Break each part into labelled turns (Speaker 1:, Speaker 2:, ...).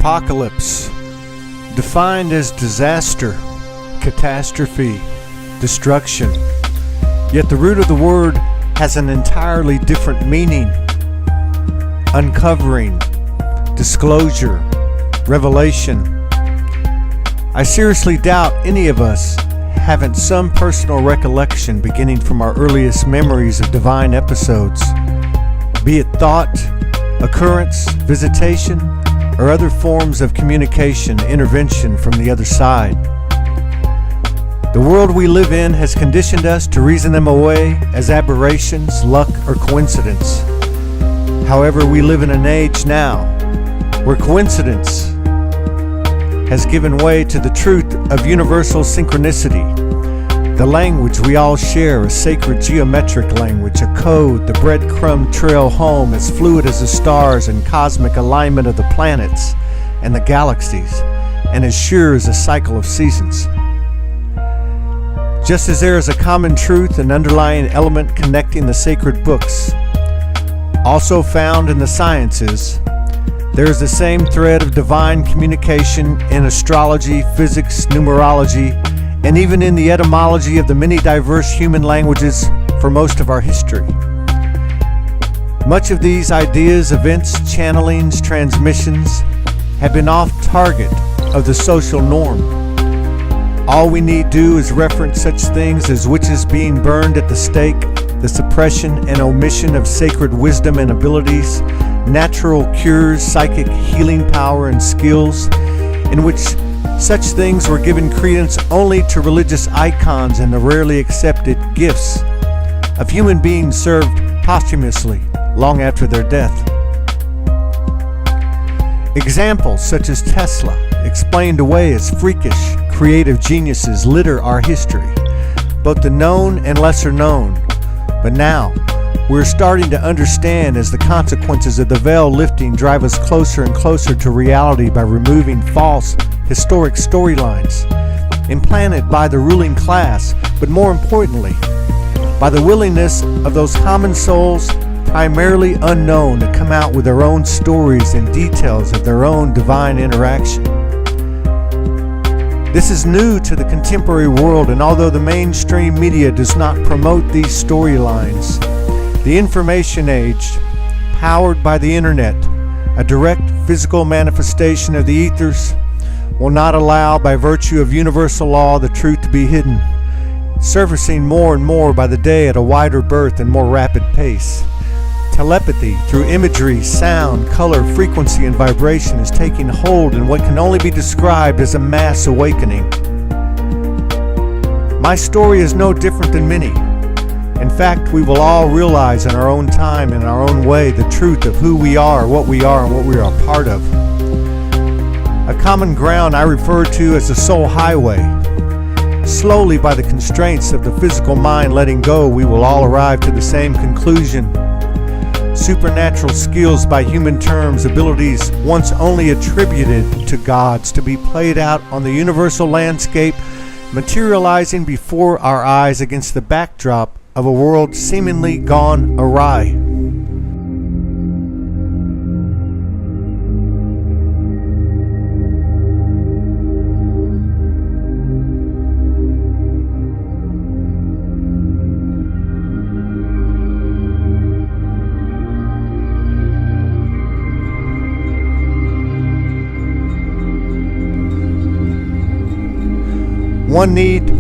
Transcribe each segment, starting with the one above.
Speaker 1: Apocalypse, defined as disaster, catastrophe, destruction. Yet the root of the word has an entirely different meaning. Uncovering, disclosure, revelation. I seriously doubt any of us haven't some personal recollection beginning from our earliest memories of divine episodes, be it thought, occurrence, visitation, or other forms of communication, intervention from the other side. The world we live in has conditioned us to reason them away as aberrations, luck, or coincidence. However, we live in an age now where coincidence has given way to the truth of universal synchronicity, the language we all share, a sacred geometric language, a code, the breadcrumb trail home, as fluid as the stars and cosmic alignment of the planets and the galaxies, and as sure as a cycle of seasons. Just as there is a common truth and underlying element connecting the sacred books, also found in the sciences, there is the same thread of divine communication in astrology, physics, numerology, and even in the etymology of the many diverse human languages for most of our history. Much of these ideas, events, channelings, transmissions have been off target of the social norm. All we need do is reference such things as witches being burned at the stake, the suppression and omission of sacred wisdom and abilities, natural cures, psychic healing power and skills, in which such things were given credence only to religious icons and the rarely accepted gifts of human beings served posthumously long after their death. Examples such as Tesla, explained away as freakish, creative geniuses, litter our history, both the known and lesser known. But now, we're starting to understand as the consequences of the veil lifting drive us closer and closer to reality by removing false, historic storylines implanted by the ruling class, but more importantly, by the willingness of those common souls, primarily unknown, to come out with their own stories and details of their own divine interaction. This is new to the contemporary world, and although the mainstream media does not promote these storylines, the information age, powered by the internet, a direct physical manifestation of the ethers, will not allow, by virtue of universal law, the truth to be hidden, surfacing more and more by the day at a wider berth and more rapid pace. Telepathy through imagery, sound, color, frequency, and vibration is taking hold in what can only be described as a mass awakening. My story is no different than many. In fact, we will all realize in our own time, in our own way, the truth of who we are, and what we are a part of. A common ground I refer to as the soul highway. Slowly, by the constraints of the physical mind letting go, we will all arrive to the same conclusion. Supernatural skills by human terms, abilities once only attributed to gods, to be played out on the universal landscape, materializing before our eyes against the backdrop of a world seemingly gone awry. One need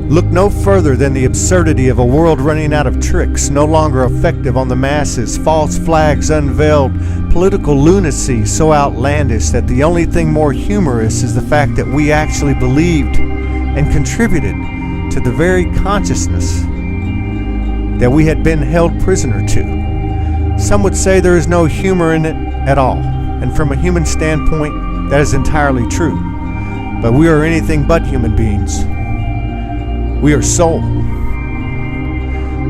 Speaker 1: look no further than the absurdity of a world running out of tricks, no longer effective on the masses, false flags unveiled, political lunacy so outlandish that the only thing more humorous is the fact that we actually believed and contributed to the very consciousness that we had been held prisoner to. Some would say there is no humor in it at all, and from a human standpoint, that is entirely true. But we are anything but human beings. We are soul.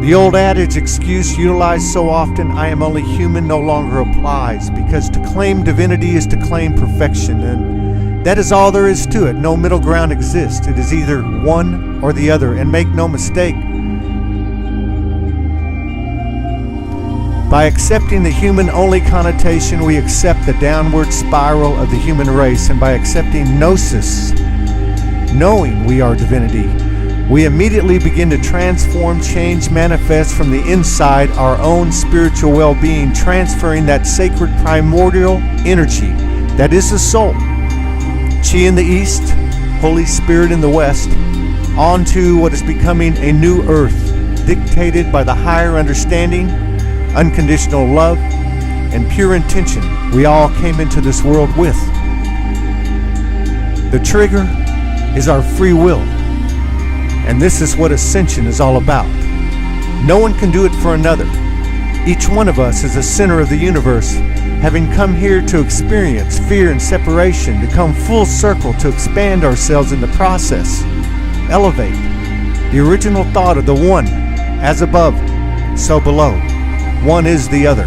Speaker 1: The old adage excuse utilized so often, "I am only human," no longer applies, because to claim divinity is to claim perfection, and that is all there is to it. No middle ground exists. It is either one or the other, and make no mistake, By accepting the human-only connotation, we accept the downward spiral of the human race, and by accepting gnosis, knowing we are divinity, we immediately begin to transform, change, manifest from the inside our own spiritual well-being, transferring that sacred primordial energy that is the soul, Chi in the east, Holy Spirit in the west, onto what is becoming a new earth, dictated by the higher understanding, unconditional love, and pure intention we all came into this world with. The trigger is our free will, and this is what ascension is all about. No one can do it for another. Each one of us is a center of the universe, having come here to experience fear and separation, to come full circle to expand ourselves in the process, elevate the original thought of the one, as above, so below. One is the other.